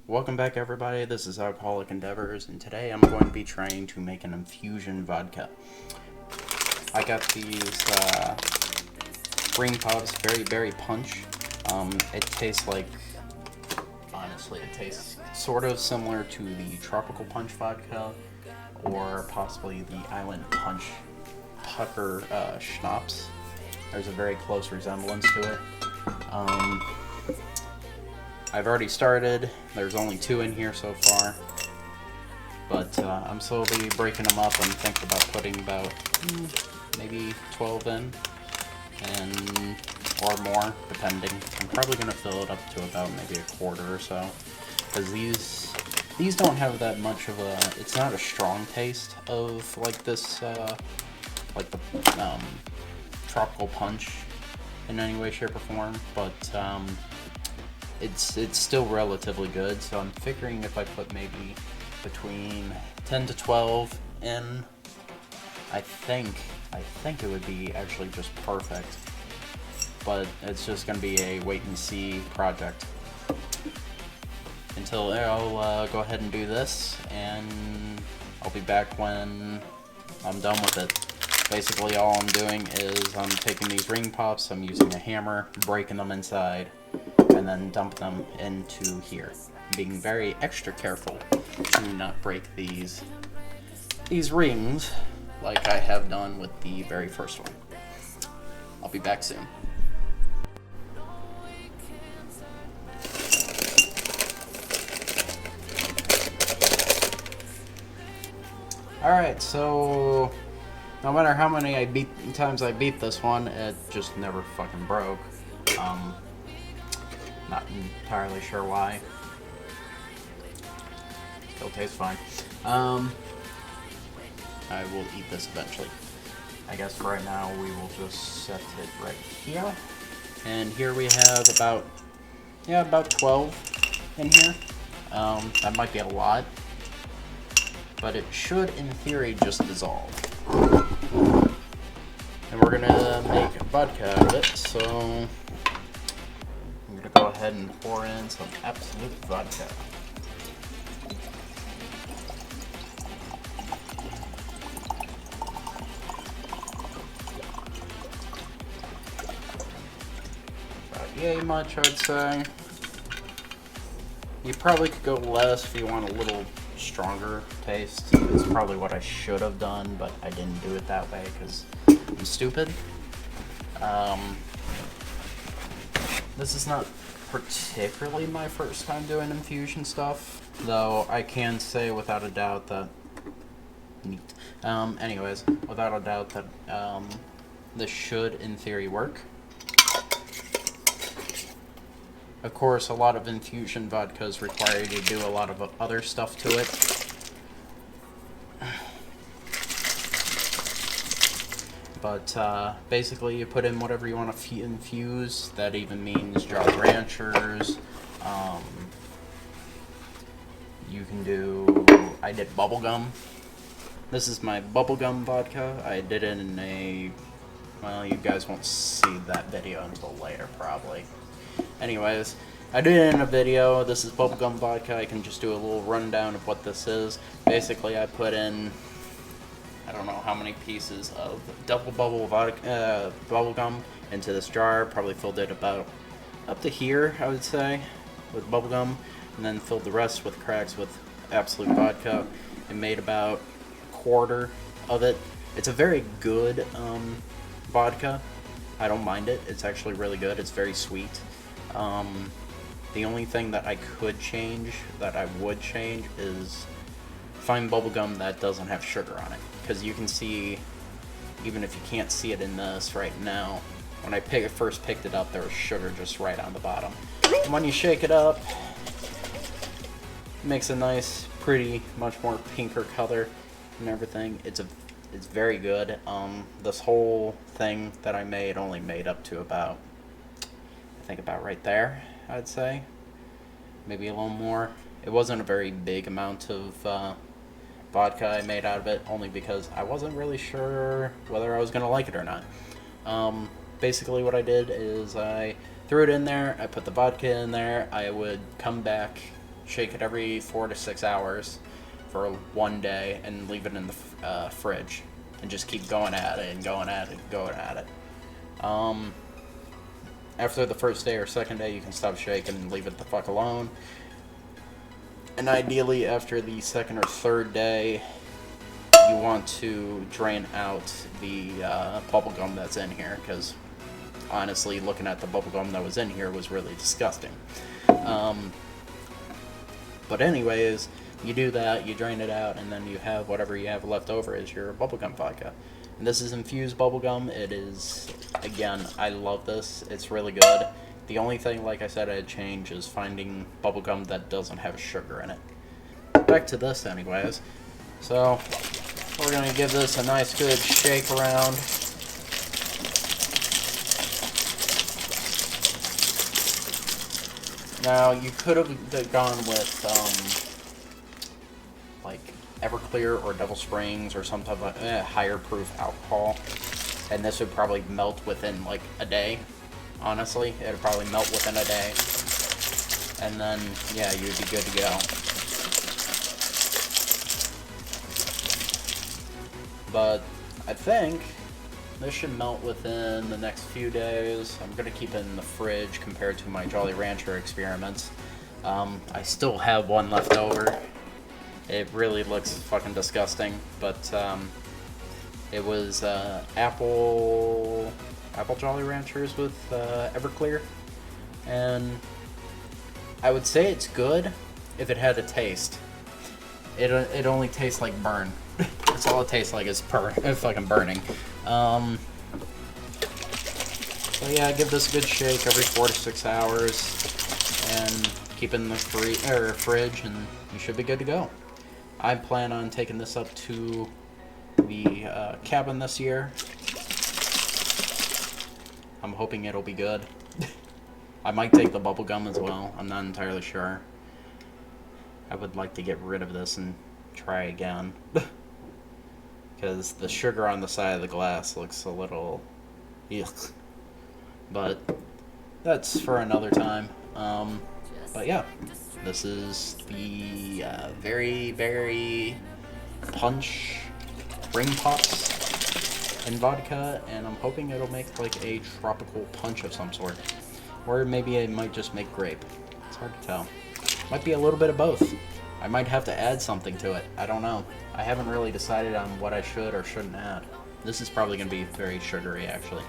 Welcome back, everybody. This is Alcoholic Endeavors, and today I'm going to be trying to make an infusion vodka. I got these ring pops, very punch. It tastes like, honestly, it tastes sort of similar to the tropical punch vodka, or possibly the island punch pucker schnapps. There's a very close resemblance to it. I've already started. There's only 2 in here so far, but I'm slowly breaking them up. I'm thinking about putting about maybe 12 in, and or more, depending. I'm probably gonna fill it up to about maybe a quarter or so, because these don't have that much of a. It's not a strong taste of like this, like the tropical punch in any way, shape, or form, but it's still relatively good, so I'm figuring if I put maybe between 10 to 12 in, I think it would be actually just perfect. But it's just going to be a wait and see project. Until I'll go ahead and do this, and I'll be back when I'm done with it. Basically all I'm doing is I'm taking these ring pops, I'm using a hammer, breaking them inside, and then dump them into here. Being very extra careful to not break these rings like I have done with the very first one. I'll be back soon. Alright, so no matter how many times I beat this one, it just never fucking broke. Not entirely sure why. Still tastes fine. I will eat this eventually. I guess for right now we will just set it right here. And here we have about 12 in here. That might be a lot, but it should, in theory, just dissolve. And we're gonna make a vodka out of it, so I'm gonna go ahead and pour in some absolute vodka. About yay much, I'd say. You probably could go less if you want a little stronger taste. It's probably what I should have done, but I didn't do it that way because I'm stupid. This is not particularly my first time doing infusion stuff, though I can say without a doubt that anyways, without a doubt that this should, in theory, work. Of course, a lot of infusion vodkas require you to do a lot of other stuff to it. But basically, you put in whatever you want to infuse. That even means Jolly Ranchers. You can do. I did bubblegum. This is my bubblegum vodka. I did it in a. Well, you guys won't see that video until later, probably. Anyways, I did it in a video. This is bubblegum vodka. I can just do a little rundown of what this is. Basically, I put in, I don't know how many pieces of double bubble vodka, bubblegum into this jar. Probably filled it about up to here, I would say, with bubblegum. And then filled the rest with cracks with absolute vodka. And made about a quarter of it. It's a very good vodka. I don't mind it. It's actually really good. It's very sweet. The only thing that I would change, is find bubblegum that doesn't have sugar on it. Because you can see, even if you can't see it in this right now, when I first picked it up, there was sugar just right on the bottom. And when you shake it up, it makes a nice, pretty, much more pinker color and everything. It's very good. This whole thing that I made only made up to about, I think about right there, I'd say. Maybe a little more. It wasn't a very big amount of vodka I made out of it, only because I wasn't really sure whether I was going to like it or not. Basically what I did is I threw it in there, I put the vodka in there, I would come back shake it every 4 to 6 hours for 1 day, and leave it in the fridge, and just keep going at it and going at it and going at it. After the first day or second day, you can stop shaking and leave it the fuck alone. And ideally, after the second or third day, you want to drain out the bubblegum that's in here, because honestly, looking at the bubblegum that was in here was really disgusting. But anyways, you do that, you drain it out, and then you have whatever you have left over is your bubblegum vodka. And this is infused bubblegum. It is, again, I love this. It's really good. The only thing, like I said, I'd change is finding bubblegum that doesn't have sugar in it. Back to this anyways. So, we're going to give this a nice good shake around. Now, you could have gone with, like, Everclear or Devil Springs or some type of higher proof alcohol. And this would probably melt within, like, a day. Honestly, it would probably melt within a day. And then, yeah, you'd be good to go. But I think this should melt within the next few days. I'm going to keep it in the fridge compared to my Jolly Rancher experiments. I still have one left over. It really looks fucking disgusting, but it was apple Jolly Ranchers with Everclear, and I would say it's good if it had a taste. It only tastes like burn. That's all it tastes like is fucking burning. So yeah, give this a good shake every 4 to 6 hours, and keep it in the fridge, and you should be good to go. I plan on taking this up to the cabin this year. I'm hoping it'll be good. I might take the bubble gum as well. I'm not entirely sure. I would like to get rid of this and try again. Because the sugar on the side of the glass looks a little... yuck. But that's for another time. But yeah, this is the very, very punch ring pops and vodka, and I'm hoping it'll make like a tropical punch of some sort. Or maybe I might just make grape. It's hard to tell. Might be a little bit of both. I might have to add something to it. I don't know. I haven't really decided on what I should or shouldn't add. This is probably going to be very sugary, actually.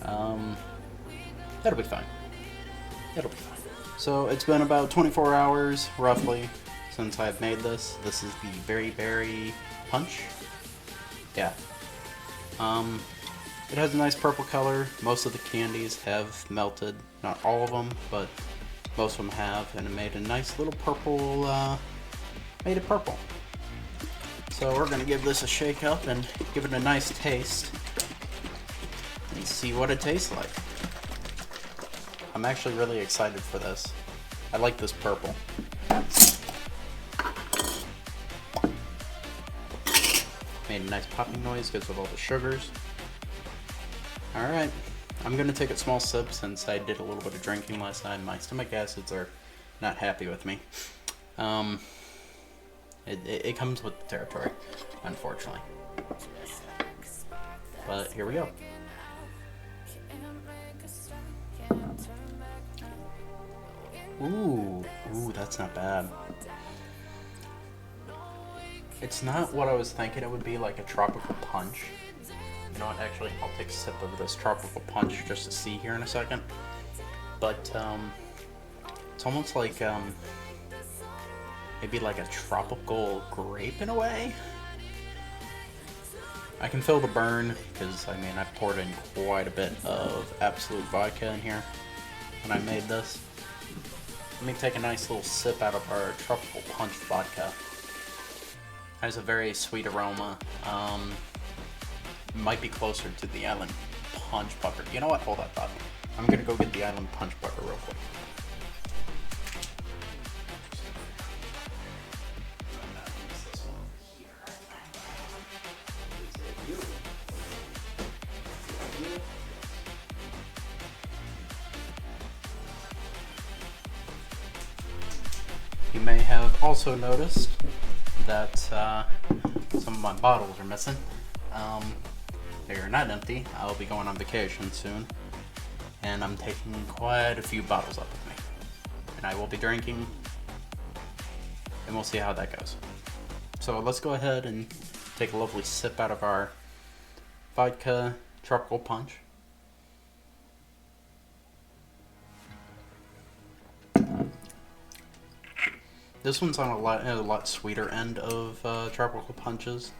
That'll be fine. It'll be fine. So it's been about 24 hours, roughly, since I've made this. This is the very, very punch. Yeah. It has a nice purple color. Most of the candies have melted. Not all of them, but most of them have, and it made a nice little purple, made it purple. So we're gonna give this a shake up and give it a nice taste and see what it tastes like. I'm actually really excited for this. I like this purple. Made a nice popping noise because of all the sugars. Alright, I'm going to take a small sip since I did a little bit of drinking last night. My stomach acids are not happy with me. It comes with the territory, unfortunately. But here we go. Ooh, that's not bad. It's not what I was thinking it would be, like a tropical punch. You know what, actually, I'll take a sip of this tropical punch just to see here in a second. But, it's almost like, maybe like a tropical grape in a way? I can feel the burn, because, I mean, I poured in quite a bit of Absolute vodka in here when I made this. Let me take a nice little sip out of our tropical punch vodka. Has a very sweet aroma. Might be closer to the Island Punch Pucker. You know what? Hold that thought. I'm gonna go get the Island Punch Pucker real quick. You may have also noticed that some of my bottles are missing. They are not empty. I'll be going on vacation soon, and I'm taking quite a few bottles up with me. And I will be drinking, and we'll see how that goes. So let's go ahead and take a lovely sip out of our vodka tropical punch. This one's on a lot sweeter end of tropical punches.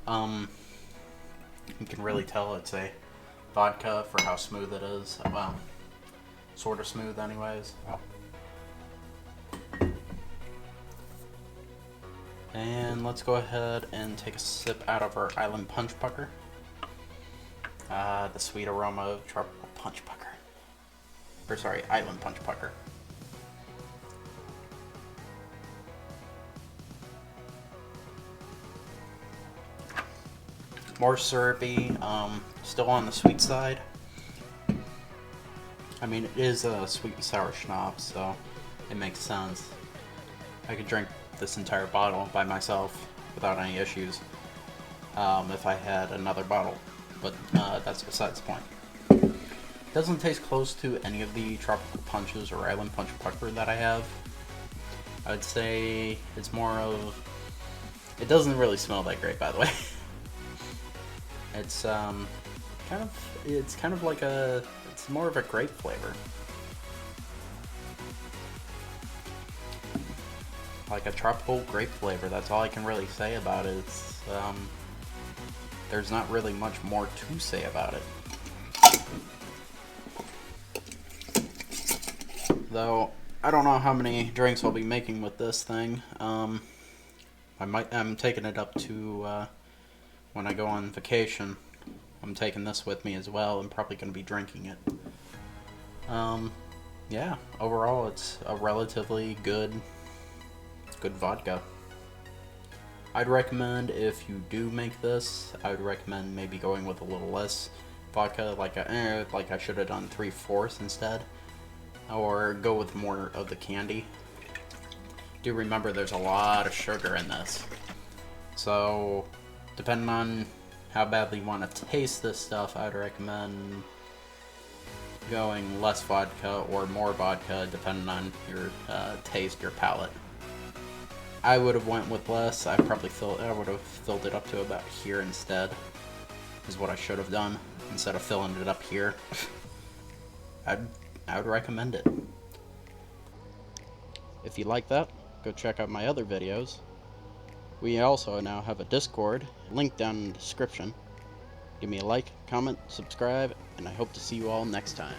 You can really tell it's a vodka for how smooth it is. Well, sort of smooth anyways. And let's go ahead and take a sip out of our Island Punch Pucker. The sweet aroma of tropical punch pucker. Or sorry, Island Punch Pucker. More syrupy, still on the sweet side. I mean, it is a sweet and sour schnapps, so it makes sense. I could drink this entire bottle by myself without any issues if I had another bottle, but that's besides the point. It doesn't taste close to any of the tropical punches or Island Punch Pucker that I have. I'd say it's more of... It doesn't really smell that great, by the way. It's kind of like it's more of a grape flavor. Like a tropical grape flavor, that's all I can really say about it. It's, there's not really much more to say about it. Though, I don't know how many drinks I'll be making with this thing. I'm taking it up to, when I go on vacation. I'm taking this with me as well. I'm probably going to be drinking it. Yeah, overall it's a relatively good vodka. I'd recommend, if you do make this, I would recommend maybe going with a little less vodka, like I should have done 3/4 instead, or go with more of the candy. Do remember there's a lot of sugar in this, so depending on how badly you want to taste this stuff, I'd recommend going less vodka or more vodka, depending on your taste, your palate. I would have went with less. I would have filled it up to about here instead, is what I should have done, instead of filling it up here. I would recommend it. If you like that, go check out my other videos. We also now have a Discord, link down in the description. Give me a like, comment, subscribe, and I hope to see you all next time.